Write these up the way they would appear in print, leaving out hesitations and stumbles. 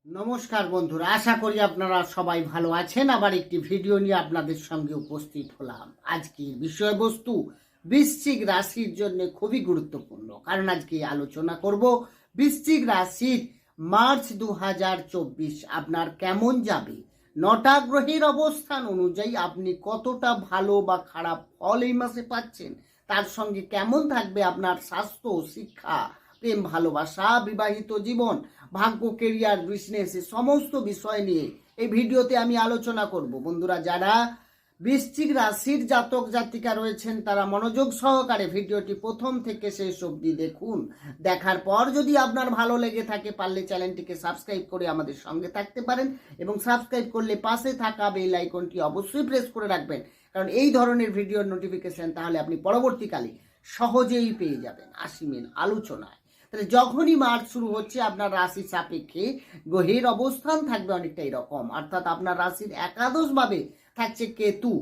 নমস্কার বন্ধুরা, আশা করি আপনারা সবাই ভালো আছেন। আবার একটি ভিডিও নিয়ে আপনাদের সঙ্গে উপস্থিত হলাম। আজকের বিষয়বস্তু বৃশ্চিক রাশির জন্য খুবই গুরুত্বপূর্ণ, কারণ আজকে আলোচনা করব বৃশ্চিক রাশির মার্চ 2024 আপনার কেমন যাবে। 9টা গ্রহের অবস্থান অনুযায়ী আপনি কতটা ভালো বা খারাপ ফল এই মাসে পাচ্ছেন, তার সঙ্গে কেমন থাকবে আপনার স্বাস্থ্য, শিক্ষা, প্রেম, ভালোবাসা, বিবাহিত জীবন, ভাগ্য, কেরিয়ার, বিজনেস, সমস্ত বিষয় নিয়ে এই ভিডিওতে আমি আলোচনা করব। বন্ধুরা, যারা বৃশ্চিক রাশির জাতক জাতিকা রয়েছেন তারা মনোযোগ সহকারে ভিডিওটি প্রথম থেকে শেষ অবধি দেখুন। দেখার পর যদি আপনার ভালো লেগে থাকে, পারলে চ্যানেলটিকে সাবস্ক্রাইব করে আমাদের সঙ্গে থাকতে পারেন, এবং সাবস্ক্রাইব করলে পাশে থাকা বেল আইকনটি অবশ্যই প্রেস করে রাখবেন, কারণ এই ধরনের ভিডিওর নোটিফিকেশন তাহলে আপনি পরবর্তীকালে সহজেই পেয়ে যাবেন। আসি মেন আলোচনায়। তাহলে যখনই মার্চ শুরু হচ্ছে, আপনার রাশি সাপেক্ষে গ্রহের অবস্থান থাকবে অনেকটা এরকম। অর্থাৎ আপনার রাশির একাদশভাবে থাকছে কেতু,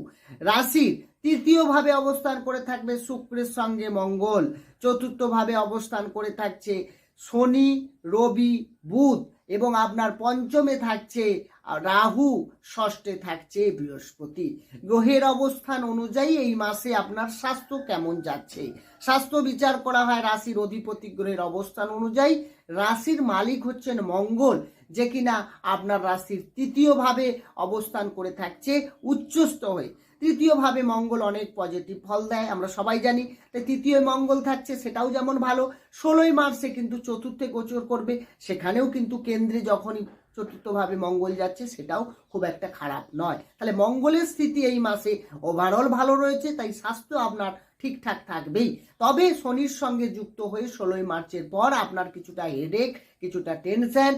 রাশির তৃতীয়ভাবে অবস্থান করে থাকবে শুক্রের সঙ্গে মঙ্গল, চতুর্থভাবে অবস্থান করে থাকছে শনি, রবি, বুধ, এবং আপনার পঞ্চমে থাকছে রাহু, ষষ্ঠে থাকছে বৃহস্পতি। গ্রহের অবস্থান অনুযায়ী এই মাসে আপনার স্বাস্থ্য কেমন যাচ্ছে। স্বাস্থ্য বিচার করা হয় রাশির অধিপতি গ্রহের অবস্থান অনুযায়ী। রাশির মালিক হচ্ছেন মঙ্গল, যে কিনা আপনার রাশির তৃতীয়ভাবে অবস্থান করে থাকছে উচ্চস্থ হয়ে। তৃতীয়ভাবে মঙ্গল অনেক পজিটিভ ফল দেয়, আমরা সবাই জানি। তাই তৃতীয় মঙ্গল থাকছে, সেটাও যেমন ভালো। 16ই মার্চে কিন্তু চতুর্থে গোচর করবে, সেখানেও কিন্তু কেন্দ্রে যখনই চতুর্থভাবে মঙ্গল যাচ্ছে, সেটাও খুব একটা খারাপ নয়। তাহলে মঙ্গলের স্থিতি এই মাসে ওভারঅল ভালো রয়েছে, তাই স্বাস্থ্য আপনার ঠিকঠাক থাকবেই। তবে শনির সঙ্গে যুক্ত হয়ে 16ই মার্চের পর আপনার কিছুটা হেডেক, কিছুটা টেনশন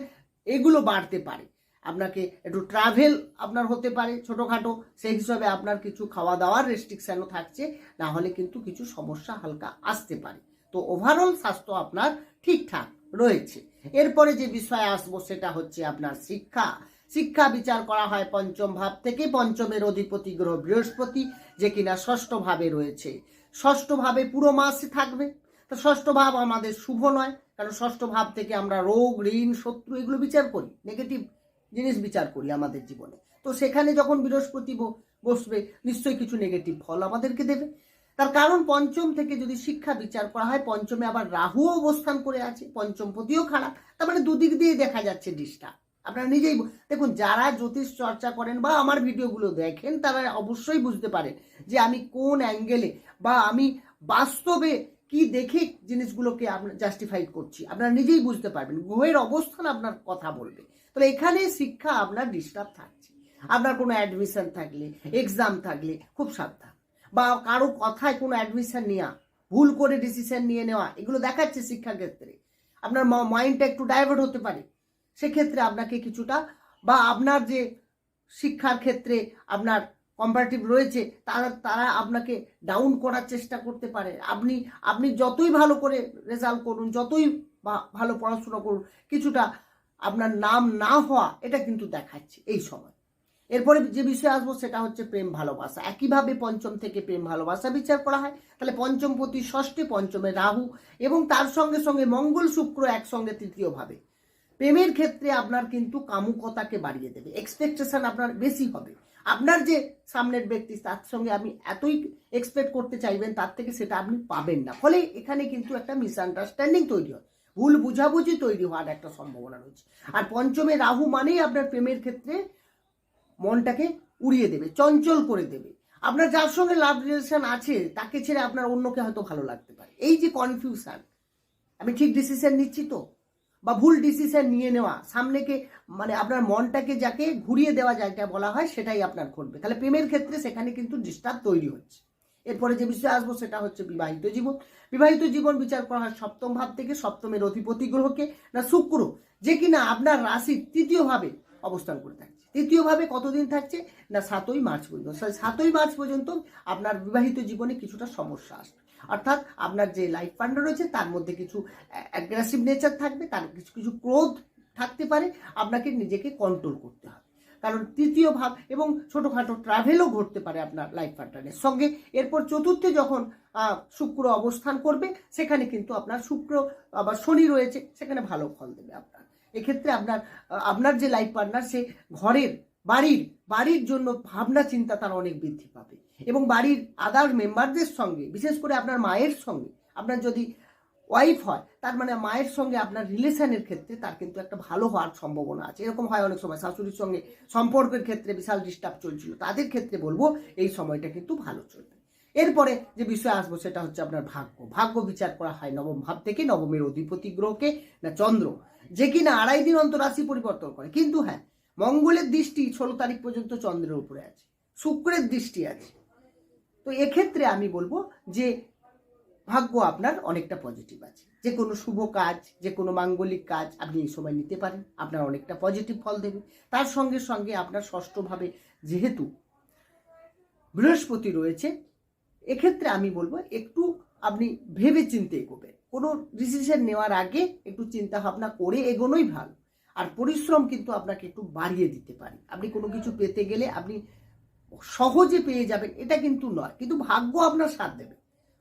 এগুলো বাড়তে পারে। আপনাকে একটু ট্রাভেল আপনার হতে পারে ছোটোখাটো, সেই হিসাবে আপনার কিছু খাওয়া দাওয়ার রেস্ট্রিকশানও থাকছে, না হলে কিন্তু কিছু সমস্যা হালকা আসতে পারে। তো ওভারঅল স্বাস্থ্য আপনার ঠিকঠাক রয়েছে। এরপরে যে বিষয়ে আসবো সেটা হচ্ছে আপনার শিক্ষা। শিক্ষা বিচার করা হয় পঞ্চম ভাব থেকে। পঞ্চমের অধিপতি গ্রহ বৃহস্পতি, যে কিনা ষষ্ঠ ভাবে রয়েছে। ষষ্ঠ ভাবে পুরো মাসে থাকবে। তো ষষ্ঠ ভাব আমাদের শুভ নয়, কারণ ষষ্ঠ ভাব থেকে আমরা রোগ, ঋণ, শত্রু এগুলো বিচার করি, নেগেটিভ জিনিস বিচার করি আমাদের জীবনে। তো সেখানে যখন বৃহস্পতি বসবে, নিশ্চয়ই কিছু নেগেটিভ ফল আমাদেরকে দেবে। তার কারণ পঞ্চম থেকে যদি শিক্ষা বিচার করা হয়, পঞ্চমে আবার রাহু অবস্থান করে আছে, পঞ্চমপতিও খারাপ। তার মানে দুদিক দিয়ে দেখা যাচ্ছে ডিস্টার্ব। আপনারা নিজেই দেখুন, যারা জ্যোতিষ চর্চা করেন বা আমার ভিডিওগুলো দেখেন, তারা অবশ্যই বুঝতে পারেন যে আমি কোন অ্যাঙ্গেলে বা আমি বাস্তবে কি দেখে জিনিসগুলোকে আপনার জাস্টিফাই করছি। আপনারা নিজেই বুঝতে পারবেন, গ্রহের অবস্থান আপনার কথা বলবে। তাহলে এখানে শিক্ষা আপনার ডিস্টার্ব থাকছে। আপনার কোনো অ্যাডমিশন থাকলে, এক্সাম থাকলে খুব সাবধান, বা কারো কথায় কোনো অ্যাডমিশন নেওয়া, ভুল করে ডিসিশন নিয়ে নেওয়া, এগুলো দেখাচ্ছে শিক্ষাক্ষেত্রে আপনার মাইন্ডটা একটু ডাইভার্ট হতে পারে। সেক্ষেত্রে আপনাকে কিছুটা, বা আপনার যে শিক্ষার ক্ষেত্রে আপনার কম্পারেটিভ রয়েছে, তারা আপনাকে ডাউন করার চেষ্টা করতে পারে। আপনি যতই ভালো করে রেজাল্ট করুন, যতই ভালো পড়াশোনা করুন, কিছুটা আপনার নাম না হওয়া এটা কিন্তু দেখাচ্ছে এই সময়। এরপরে যে বিষয়ে আসবো সেটা হচ্ছে প্রেম ভালোবাসা। একইভাবে পঞ্চম থেকে প্রেম ভালোবাসা বিচার করা হয়। তাহলে পঞ্চমপতি ষষ্ঠে, পঞ্চমে রাহু, এবং তার সঙ্গে সঙ্গে মঙ্গল শুক্র একসঙ্গে তৃতীয়ভাবে। প্রেমের ক্ষেত্রে আপনার কিন্তু কামুকতাকে বাড়িয়ে দেবে, এক্সপেকটেশন আপনার বেশি হবে। আপনার যে সামনের ব্যক্তি, তার সঙ্গে আপনি এতই এক্সপেক্ট করতে চাইবেন, তার থেকে সেটা আপনি পাবেন না। ফলে এখানে কিন্তু একটা মিসআন্ডারস্ট্যান্ডিং তৈরি হয়, ভুল বুঝাবুঝি তৈরি হওয়ার একটা সম্ভাবনা রয়েছে। আর পঞ্চমে রাহু মানেই আপনার প্রেমের ক্ষেত্রে মনটাকে উড়িয়ে দেবে, চঞ্চল করে দেবে। আপনার যার সঙ্গে লাভ রিলেশন আছে, তাকে ছেড়ে আপনার অন্যকে হয়তো ভালো লাগতে পারে। এই যে কনফিউশন, আমি ঠিক ডিসিশন নিচ্ছি তো, বা ভুল ডিসিশন নিয়ে নেওয়া, সামনেকে মানে আপনার মনটাকে যাকে ঘুরিয়ে দেওয়া যায়, এটা বলা হয়, সেটাই আপনার ঘটবে। তাহলে প্রেমের ক্ষেত্রে সেখানে কিন্তু ডিস্টার্ব তৈরি হচ্ছে। এরপরে যে বিষয়ে আসবো সেটা হচ্ছে বিবাহিত জীবন। বিবাহিত জীবন বিচার করা হয় সপ্তম ভাব থেকে। সপ্তমের অধিপতি গ্রহকে না শুক্র, যে কিনা আপনার রাশির তৃতীয়ভাবে অবস্থান করে থাকছে। তৃতীয়ভাবে কতদিন থাকছে না 7ই মার্চ পর্যন্ত। 7ই মার্চ পর্যন্ত আপনার বিবাহিত জীবনে কিছুটা সমস্যা আসবে। অর্থাৎ আপনার যে লাইফ পার্টনার রয়েছে তার মধ্যে কিছু অ্যাগ্রেসিভ নেচার থাকবে, তার কিছু ক্রোধ থাকতে পারে, আপনাকে নিজেকে কন্ট্রোল করতে হবে। কারণ তৃতীয় ভাব, এবং ছোটোখাটো ট্রাভেলও ঘটতে পারে আপনার লাইফ পার্টনারের সঙ্গে। এরপর চতুর্থে যখন শুক্র অবস্থান করবে, সেখানে কিন্তু আপনার শুক্র আবার শনি রয়েছে, সেখানে ভালো ফল দেবে আপনার। এক্ষেত্রে আপনার যে লাইফ পার্টনার সে বাড়ির জন্য ভাবনা চিন্তা তার অনেক বৃদ্ধি পাবে এবং বাড়ির আদার মেম্বারদের সঙ্গে, বিশেষ করে আপনার মায়ের সঙ্গে, আপনার যদি ওয়াইফ হয় তার মানে মায়ের সঙ্গে আপনার রিলেশনের ক্ষেত্রে তার কিন্তু একটা ভালো হওয়ার সম্ভাবনা আছে। এরকম হয় অনেক সময় শাশুড়ির সঙ্গে সম্পর্কের ক্ষেত্রে বিশাল ডিস্টার্ব চলছিল, তাদের ক্ষেত্রে বলবো এই সময়টা কিন্তু ভালো চলবে। এরপরে যে বিষয়ে আসবো সেটা হচ্ছে আপনার ভাগ্য বিচার করা হয় নবম ভাব থেকে। নবমের অধিপতি গ্রহকে না চন্দ্র, যে কিনা 2.5 দিন অন্তর রাশি পরিবর্তন করে। কিন্তু হ্যাঁ, মঙ্গলের দৃষ্টি 16 তারিখ পর্যন্ত চন্দ্রের উপরে আছে, শুক্রের দৃষ্টি আছে। তো এক্ষেত্রে আমি বলবো যে ভাগ্য আপনার অনেকটা পজিটিভ আছে। যে কোনো শুভ কাজ, যে কোনো মাঙ্গলিক কাজ আপনি এই সময় নিতে পারেন, আপনার অনেকটা পজিটিভ ফল দেবে। তার সঙ্গে সঙ্গে আপনার ষষ্ঠভাবে যেহেতু বৃহস্পতি রয়েছে, এক্ষেত্রে আমি বলবো একটু আপনি ভেবে চিন্তে এগোবেন। কোনো ডিসিশন নেওয়ার আগে একটু চিন্তা ভাবনা করে এগোনোই ভালো। আর পরিশ্রম কিন্তু আপনাকে একটু বাড়িয়ে দিতে পারে। আপনি কোনো কিছু পেতে গেলে আপনি সহজে পেয়ে যাবেন এটা কিন্তু নয়, কিন্তু ভাগ্য আপনার সাথ দেবে।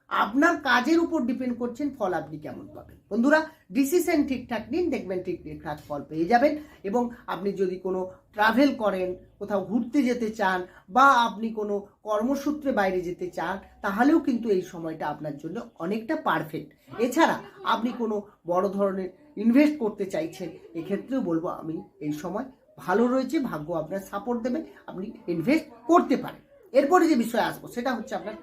আপনার কাজের উপর ডিপেন্ড করছেন ফল আপনি কেমন পাবেন। বন্ধুরা, ডিসিশন ঠিকঠাক নিন, দেখবেন ঠিকঠাক ফল পেয়ে যাবেন। এবং আপনি যদি কোনো ট্রাভেল করেন, কোথাও ঘুরতে যেতে চান, বা আপনি কোনো কর্মসূত্রে বাইরে যেতে চান, তাহলেও কিন্তু এই সময়টা আপনার জন্য অনেকটা পারফেক্ট। এছাড়া আপনি কোনো বড় ধরনের ইনভেস্ট করতে চাইছেন, এক্ষেত্রেও বলবো আমি এই সময় ভালো রয়েছে, ভাগ্য আপনার সাপোর্ট দেবে, আপনি ইনভেস্ট করতে পারেন। এরপরে যে বিষয় আসবো সেটা হচ্ছে আপনার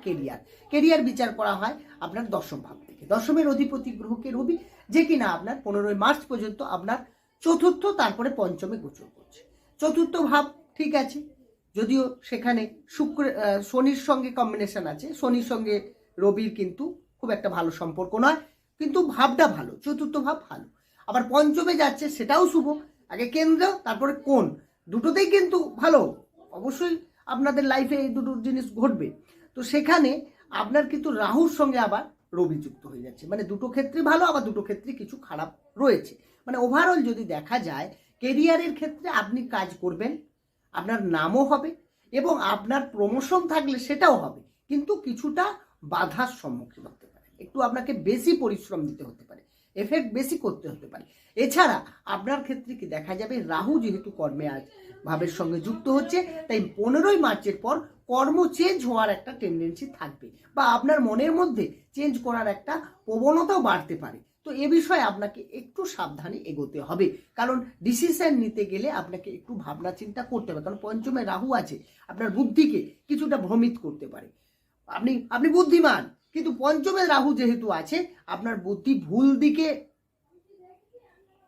কেরিয়ার বিচার করা হয় আপনার দশম ভাব থেকে। দশমের অধিপতি গ্রহকে রবি, যে কিনা আপনার 15 মার্চ পর্যন্ত আপনার চতুর্থ তারপরে পঞ্চমে গোচর করছে। চতুর্থ ভাব ঠিক আছে, যদিও সেখানে শনির সঙ্গে কম্বিনেশন আছে, শনির সঙ্গে রবির কিন্তু খুব একটা ভালো সম্পর্ক নয়, কিন্তু ভাবটা ভালো, চতুর্থ ভাব ভালো। আবার পঞ্চমে যাচ্ছে, সেটাও শুভ। আগে কেন্দ্র তারপরে কোণ, দুটোতেই কিন্তু ভালো। অবশ্যই আপনাদের লাইফে এই দুটো জিনিস ঘটবে। তো সেখানে আপনার কিন্তু রাহুর সঙ্গে আবার রবি যুক্ত হয়ে যাচ্ছে, মানে দুটো ক্ষেত্রে ভালো, আবার দুটো ক্ষেত্রে কিছু খারাপ রয়েছে। মানে ওভারঅল যদি দেখা যায়, কেরিয়ারের ক্ষেত্রে আপনি কাজ করবেন, আপনার নামও হবে এবং আপনার প্রমোশন থাকলে সেটাও হবে, কিন্তু কিছুটা বাধার সম্মুখীন হতে পারে, একটু আপনাকে বেশি পরিশ্রম দিতে হতে পারে, এফেক্ট বেশি করতে হতে পারে। এছাড়া আপনার ক্ষেত্রে কি দেখা যাবে, রাহু যেহেতু কর্মে আজ ভাবের সঙ্গে যুক্ত হচ্ছে, তাই 15 মার্চের পর কর্ম চেঞ্জ হওয়ার একটা টেন্ডেন্সি থাকবে, বা আপনার মনের মধ্যে চেঞ্জ করার একটা প্রবণতাও বাড়তে পারে। তো এ বিষয়ে আপনাকে একটু সাবধানে এগোতে হবে, কারণ ডিসিশন নিতে গেলে আপনাকে একটু ভাবনা চিন্তা করতে হবে, কারণ পঞ্চমে রাহু আছে, আপনার বুদ্ধিকে কিছুটা ভ্রমিত করতে পারে। আপনি বুদ্ধিমান, কিন্তু পঞ্চমে রাহু যেহেতু আছে, আপনার বুদ্ধি ভুল দিকে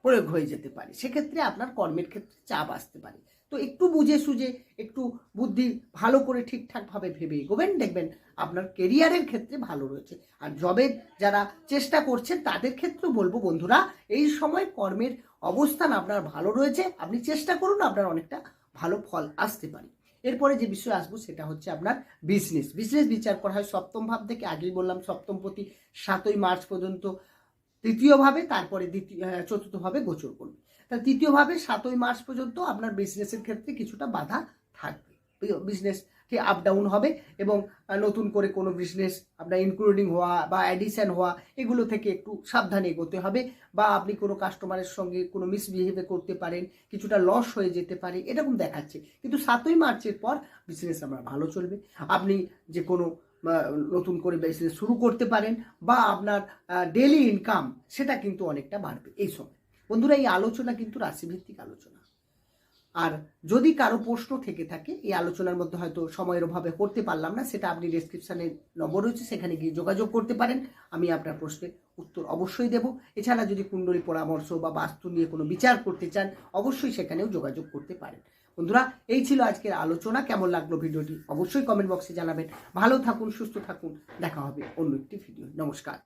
প্রয়োগ হয়ে যেতে পারে, সেক্ষেত্রে আপনার কর্মের ক্ষেত্রে চাপ আসতে পারে। তো একটু বুঝে সুঝে, একটু বুদ্ধি ভালো করে ঠিকঠাকভাবে ভেবে এগোবেন, দেখবেন আপনার কেরিয়ারের ক্ষেত্রে ভালো রয়েছে। আর জবের যারা চেষ্টা করছেন তাদের ক্ষেত্রেও বলবো, বন্ধুরা এই সময় কর্মের অবস্থান আপনার ভালো রয়েছে, আপনি চেষ্টা করুন, আপনার অনেকটা ভালো ফল আসতে পারে। এরপরে যে বিষয় আসবো সেটা হচ্ছে আপনার বিজনেস বিচার করা হয় সপ্তম ভাব থেকে। আগেই বললাম সপ্তমপতি 7 মার্চ পর্যন্ত তৃতীয়ভাবে, তারপরে চতুর্থভাবে গোচর করবে। তাহলে তৃতীয়ভাবে 7 মার্চ পর্যন্ত আপনার বিজনেসের ক্ষেত্রে কিছুটা বাধা থাকবে, বিজনেস আপ ডাউন হবে এবং নতুন করে কোনো বিজনেস আপনার ইনক্লুডিং হওয়া বা অ্যাডিশন হওয়া, এগুলো থেকে একটু সাবধানে এগোতে হবে। বা আপনি কোনো কাস্টমারের সঙ্গে কোনো মিসবিহেভ করতে পারেন, কিছুটা লস হয়ে যেতে পারে, এরকম দেখাচ্ছে। কিন্তু 7 মার্চের পর বিজনেস আপনার ভালো চলবে, আপনি যে কোনো নতুন করে বিজনেস শুরু করতে পারেন, বা আপনার ডেইলি ইনকাম সেটা কিন্তু অনেকটা বাড়বে এই সময়। বন্ধুরা, এই আলোচনা কিন্তু রাশিভিত্তিক আলোচনা, আর যদি কারো প্রশ্ন থেকে থাকে এই আলোচনার মধ্যে হয়তো সময়ের অভাবে করতে পারলাম না, সেটা আপনি ডেসক্রিপশানে নম্বর রয়েছে, সেখানে গিয়ে যোগাযোগ করতে পারেন, আমি আপনার প্রশ্নের উত্তর অবশ্যই দেব। এছাড়া যদি কুণ্ডলী পরামর্শ বা বাস্তু নিয়ে কোনো বিচার করতে চান, অবশ্যই সেখানেও যোগাযোগ করতে পারেন। বন্ধুরা, এই ছিল আজকের আলোচনা। কেমন লাগলো ভিডিওটি অবশ্যই কমেন্ট বক্সে জানাবেন। ভালো থাকুন, সুস্থ থাকুন, দেখা হবে অন্য একটি ভিডিও। নমস্কার।